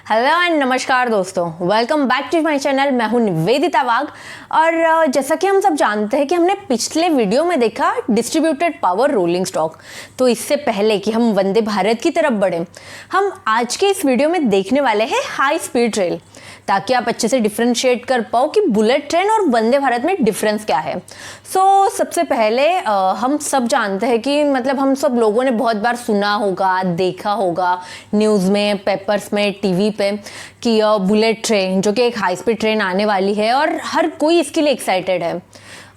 Hello and नमस्कार दोस्तों, welcome back to my channel. मैं हूं निवेदिता वाघ। और जैसा कि हम सब जानते हैं कि हमने पिछले वीडियो में देखा डिस्ट्रीब्यूटेड पावर रोलिंग स्टॉक। तो इससे पहले कि हम वंदे भारत की तरफ बढ़ें, हम आज के इस वीडियो में देखने वाले हैं हाई स्पीड रेल, ताकि आप अच्छे से डिफ्रेंशिएट कर पाओ कि बुलेट ट्रेन और वंदे भारत में डिफरेंस क्या है। सबसे पहले हम सब जानते हैं कि मतलब हम सब लोगों ने बहुत बार सुना होगा, देखा होगा न्यूज़ में, पेपर्स में, टीवी पे कि बुलेट ट्रेन जो कि एक हाई स्पीड ट्रेन आने वाली है और हर कोई इसके लिए एक्साइटेड है।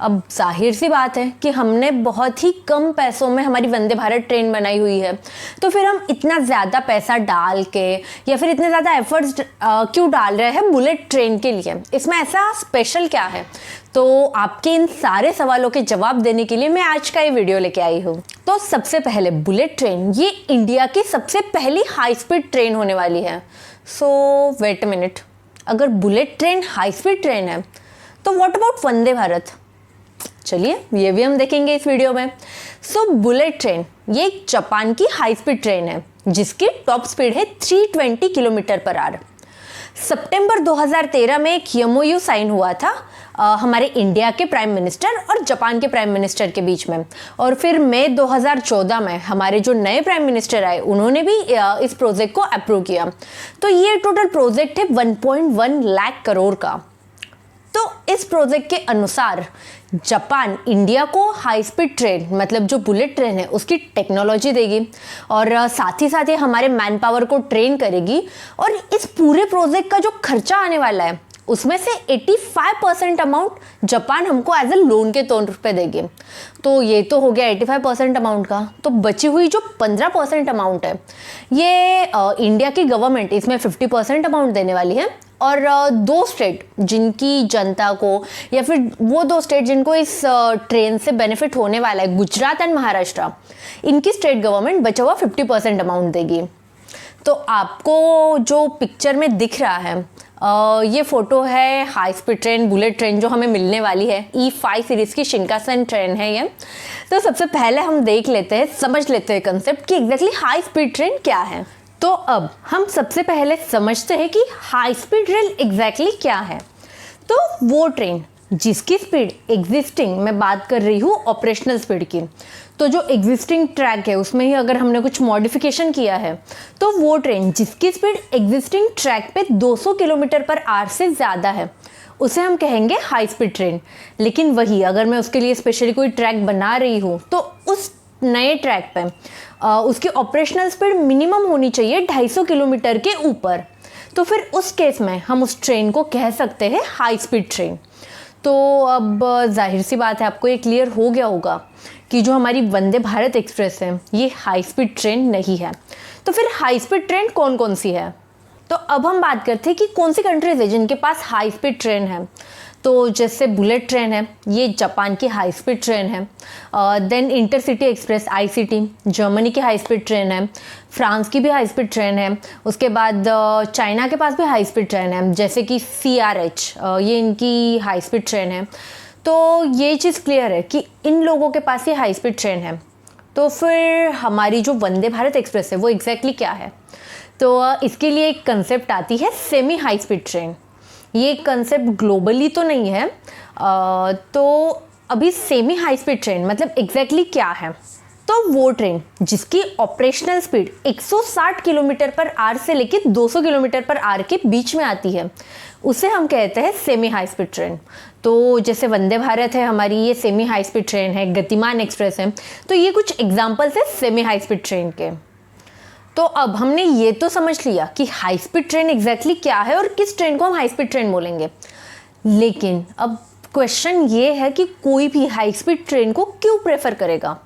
अब जाहिर सी बात है कि हमने बहुत ही कम पैसों में हमारी वंदे भारत ट्रेन बनाई हुई है, तो फिर हम इतना ज़्यादा पैसा डाल के या फिर इतने ज़्यादा एफर्ट्स क्यों डाल रहे हैं बुलेट ट्रेन के लिए? इसमें ऐसा स्पेशल क्या है? तो आपके इन सारे सवालों के जवाब देने के लिए मैं आज का ये वीडियो लेके आई हूँ। तो सबसे पहले बुलेट ट्रेन ये इंडिया की सबसे पहली हाई स्पीड ट्रेन होने वाली है। वेट अ मिनट, अगर bullet train high speed train है तो व्हाट अबाउट वंदे भारत? चलिए ये भी हम देखेंगे इस वीडियो में। बुलेट ट्रेन ये एक जापान की हाई स्पीड ट्रेन है जिसकी टॉप स्पीड है 320 किलोमीटर पर आवर। सितंबर 2013 में एक एमओयू साइन हुआ था हमारे इंडिया के प्राइम मिनिस्टर और जापान के प्राइम मिनिस्टर के बीच में, और फिर मई 2014 में हमारे जो नए प्राइम मिनिस्टर आए उन्होंने भी इस प्रोजेक्ट को अप्रूव किया। तो ये टोटल प्रोजेक्ट है 1.1 लाख करोड़ का। तो इस प्रोजेक्ट के अनुसार जापान इंडिया को हाई स्पीड ट्रेन मतलब जो बुलेट ट्रेन है उसकी टेक्नोलॉजी देगी और साथ ही हमारे मैन पावर को ट्रेन करेगी, और इस पूरे प्रोजेक्ट का जो खर्चा आने वाला है उसमें से 85% अमाउंट जापान हमको एज ए लोन के तौर पे देगी। तो ये तो हो गया 85% अमाउंट का। तो बची हुई जो 15% अमाउंट है ये इंडिया की गवर्नमेंट इसमें 50% अमाउंट देने वाली है, और दो स्टेट जिनकी जनता को या फिर वो दो स्टेट जिनको इस ट्रेन से बेनिफिट होने वाला है, गुजरात एंड महाराष्ट्र, इनकी स्टेट गवर्नमेंट बचा हुआ 50% अमाउंट देगी। तो आपको जो पिक्चर में दिख रहा है ये फोटो है high speed train bullet train जो हमें मिलने वाली है। E5 सीरीज की शिनकानसेन ट्रेन है ये। तो सबसे पहले हम देख लेते हैं, समझ लेते हैं कंसेप्ट कि एग्जैक्टली हाई स्पीड ट्रेन क्या है। तो अब हम सबसे पहले समझते हैं कि हाई स्पीड रेल एग्जैक्टली क्या है। तो वो ट्रेन जिसकी स्पीड एग्जिस्टिंग, मैं बात कर रही हूँ ऑपरेशनल स्पीड की, तो जो एग्जिस्टिंग ट्रैक है उसमें ही अगर हमने कुछ मॉडिफिकेशन किया है तो वो ट्रेन जिसकी स्पीड एग्जिस्टिंग ट्रैक पे 200 किलोमीटर पर आवर से ज़्यादा है उसे हम कहेंगे हाई स्पीड ट्रेन। लेकिन वही अगर मैं उसके लिए स्पेशली कोई ट्रैक बना रही हूँ तो उस नए ट्रैक पे उसकी ऑपरेशनल स्पीड मिनिमम होनी चाहिए 250 किलोमीटर के ऊपर। तो फिर उस केस में हम उस ट्रेन को कह सकते हैं हाई स्पीड ट्रेन। तो अब जाहिर सी बात है आपको ये क्लियर हो गया होगा कि जो हमारी वंदे भारत एक्सप्रेस है ये हाई स्पीड ट्रेन नहीं है। तो फिर हाई स्पीड ट्रेन कौन कौन सी है? तो अब हम बात करते हैं कि कौन सी कंट्रीज है जिनके पास हाई स्पीड ट्रेन है। तो जैसे बुलेट ट्रेन है ये जापान की हाई स्पीड ट्रेन है। Then intercity express ICT Germany की हाई स्पीड ट्रेन है। फ्रांस की भी हाई स्पीड ट्रेन है। उसके बाद चाइना के पास भी हाई स्पीड ट्रेन है जैसे कि CRH, ये इनकी हाई स्पीड ट्रेन है। तो ये चीज़ क्लियर है कि इन लोगों के पास ये हाई स्पीड ट्रेन है। तो फिर हमारी जो वंदे भारत एक्सप्रेस है वो एग्जैक्टली क्या है? तो इसके लिए एक कंसेप्ट आती है सेमी हाई स्पीड ट्रेन। ये कंसेप्ट ग्लोबली तो नहीं है। तो अभी सेमी हाई स्पीड ट्रेन मतलब एग्जैक्टली क्या है? तो वो ट्रेन जिसकी operational speed 160 kilometre per hour से लेकर 200 किलोमीटर पर आवर के बीच में आती है उसे हम कहते हैं सेमी हाई स्पीड ट्रेन। तो जैसे वंदे भारत है हमारी, ये सेमी हाई स्पीड ट्रेन है। गतिमान एक्सप्रेस है। तो ये कुछ एग्जाम्पल्स है सेमी हाई स्पीड ट्रेन के। तो अब हमने ये तो समझ लिया कि हाई स्पीड ट्रेन एग्जैक्टली क्या है और किस ट्रेन को हम हाई स्पीड ट्रेन बोलेंगे। लेकिन अब क्वेश्चन ये है कि कोई भी हाई स्पीड ट्रेन को क्यों प्रेफर करेगा?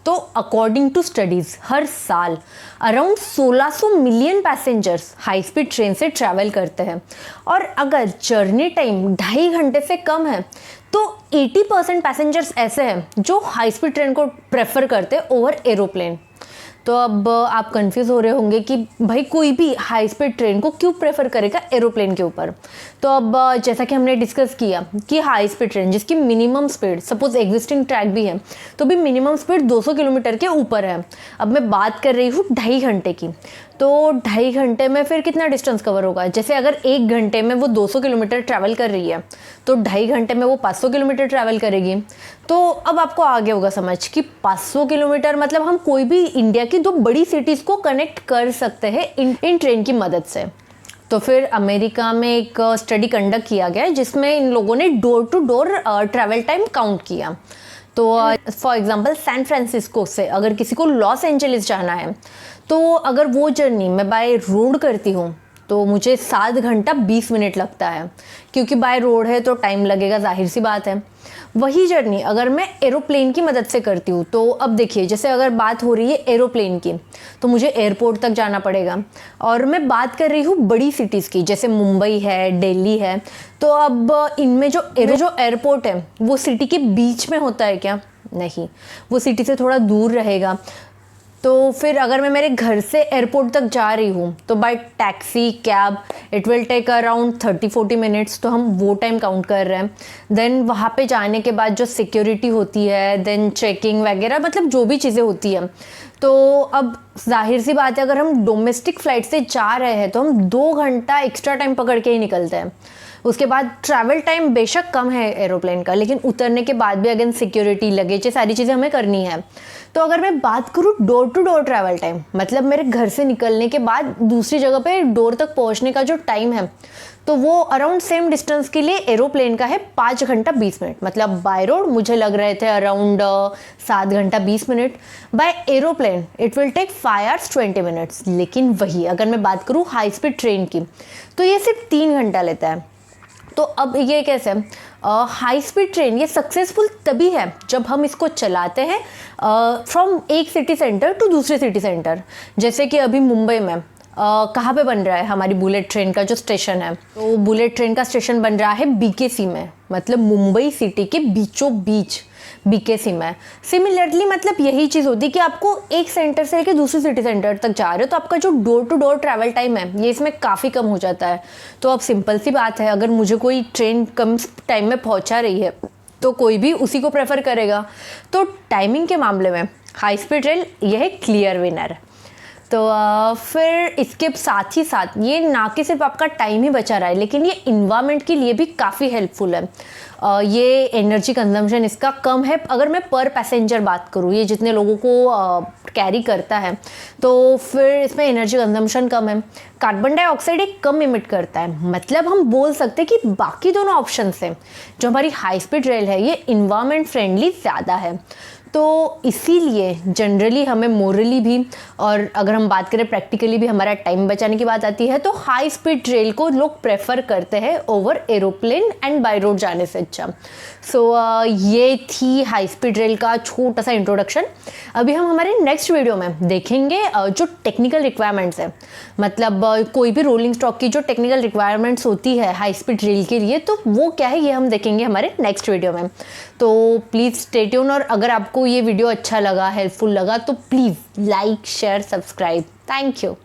तो अकॉर्डिंग टू स्टडीज़ हर साल around 1600 million passengers high speed train से ट्रैवल करते हैं, और अगर जर्नी टाइम 2.5 घंटे से कम है तो 80% पैसेंजर्स ऐसे हैं जो हाई स्पीड ट्रेन को प्रेफर करते हैं ओवर एरोप्लेन। तो अब आप कंफ्यूज हो रहे होंगे कि भाई कोई भी हाई स्पीड ट्रेन को क्यों प्रेफर करेगा एरोप्लेन के ऊपर। तो अब जैसा कि हमने डिस्कस किया कि हाई स्पीड ट्रेन जिसकी minimum speed, suppose existing track भी है तो भी मिनिमम स्पीड 200 किलोमीटर के ऊपर है। अब मैं बात कर रही हूँ 2.5 घंटे की, तो 2.5 घंटे में फिर कितना डिस्टेंस कवर होगा। जैसे अगर 1 घंटे में वो 200 किलोमीटर ट्रैवल कर रही है तो 2.5 घंटे में वो 500 किलोमीटर ट्रैवल करेगी। तो अब आपको आगे होगा समझ कि 500 किलोमीटर मतलब हम कोई भी इंडिया की 2 बड़ी सिटीज़ को कनेक्ट कर सकते हैं इन ट्रेन की मदद से। तो फिर अमेरिका में एक स्टडी कंडक्ट किया गया जिसमें इन लोगों ने door to door travel time count किया। तो फॉर एग्जांपल सैन फ्रांसिस्को से अगर किसी को लॉस एंजलिस जाना है तो अगर वो जर्नी मैं बाय रोड करती हूँ तो मुझे 7 घंटा 20 मिनट लगता है, क्योंकि बाय रोड है तो टाइम लगेगा, जाहिर सी बात है। वही जर्नी अगर मैं एरोप्लेन की मदद से करती हूँ तो अब देखिए, जैसे अगर बात हो रही है एरोप्लेन की तो मुझे एयरपोर्ट तक जाना पड़ेगा, और मैं बात कर रही हूँ बड़ी सिटीज़ की जैसे मुंबई है, दिल्ली है। तो अब इनमें जो एयरपोर्ट है वो सिटी के बीच में होता है क्या? नहीं, वो सिटी से थोड़ा दूर रहेगा। तो फिर अगर मैं मेरे घर से एयरपोर्ट तक जा रही हूँ तो by taxi cab it will take around 30-40 minutes, तो हम वो टाइम काउंट कर रहे हैं। देन वहाँ पे जाने के बाद जो सिक्योरिटी होती है, देन चेकिंग वगैरह, मतलब जो भी चीज़ें होती हैं। तो अब जाहिर सी बात है अगर हम डोमेस्टिक फ़्लाइट से जा रहे हैं तो हम 2 घंटा एक्स्ट्रा टाइम पकड़ के ही निकलते हैं। उसके बाद ट्रैवल टाइम बेशक कम है एरोप्लेन का, लेकिन उतरने के बाद भी अगेन सिक्योरिटी, लगेज, ये सारी चीज़ें हमें करनी है। तो अगर मैं बात करूँ door to door travel time, मतलब मेरे घर से निकलने के बाद दूसरी जगह पे डोर तक पहुँचने का जो टाइम है, तो वो अराउंड सेम डिस्टेंस के लिए एरोप्लेन का है 5 घंटा 20 मिनट। मतलब बाय रोड मुझे लग रहे थे अराउंड 7 घंटा 20 minute, by aeroplane it will take 5 hours 20 minutes। लेकिन वही अगर मैं बात करूँ हाई स्पीड ट्रेन की तो ये सिर्फ 3 घंटा लेता है। तो अब ये कैसे? हाई स्पीड ट्रेन ये सक्सेसफुल तभी है जब हम इसको चलाते हैं फ्रॉम एक सिटी सेंटर टू दूसरे सिटी सेंटर। जैसे कि अभी मुंबई में कहाँ पे बन रहा है हमारी बुलेट ट्रेन का जो स्टेशन है, तो बुलेट ट्रेन का स्टेशन बन रहा है बीकेसी में, मतलब मुंबई सिटी के बीचों बीच बीकेसी में। सिमिलरली मतलब यही चीज़ होती है कि आपको एक सेंटर से लेकर दूसरी सिटी सेंटर तक जा रहे हो तो आपका जो door to door travel time है ये इसमें काफ़ी कम हो जाता है। तो अब सिंपल सी बात है, अगर मुझे कोई ट्रेन कम टाइम में पहुंचा रही है तो कोई भी उसी को प्रेफर करेगा। तो टाइमिंग के मामले में हाई स्पीड रेल यह क्लियर विनर। तो फिर इसके साथ ही साथ ये ना कि सिर्फ आपका टाइम ही बचा रहा है, लेकिन ये इन्वायरमेंट के लिए भी काफ़ी हेल्पफुल है। ये एनर्जी कंजम्पशन इसका कम है। अगर मैं पर पैसेंजर बात करूँ, ये जितने लोगों को कैरी करता है, तो फिर इसमें एनर्जी कंजम्पशन कम है। कार्बन डाइऑक्साइड एक कम इमिट करता है। मतलब हम बोल सकते हैं कि बाकी दोनों ऑप्शन से जो हमारी हाई स्पीड रेल है ये इन्वायरमेंट फ्रेंडली ज़्यादा है। तो इसीलिए जनरली हमें मोरली भी, और अगर हम बात करें प्रैक्टिकली भी, हमारा टाइम बचाने की बात आती है तो हाई स्पीड रेल को लोग प्रेफर करते हैं over aeroplane and by road जाने से अच्छा। सो ये थी हाई स्पीड रेल का छोटा सा इंट्रोडक्शन। अभी हम हमारे नेक्स्ट वीडियो में देखेंगे जो टेक्निकल रिक्वायरमेंट्स है, मतलब कोई भी रोलिंग स्टॉक की जो टेक्निकल रिक्वायरमेंट्स होती है हाई स्पीड रेल के लिए, तो वो क्या है ये हम देखेंगे हमारे नेक्स्ट वीडियो में। तो प्लीज़ स्टे ट्यून, और अगर आपको ये वीडियो अच्छा लगा, हेल्पफुल लगा, तो please like, share, subscribe. Thank you.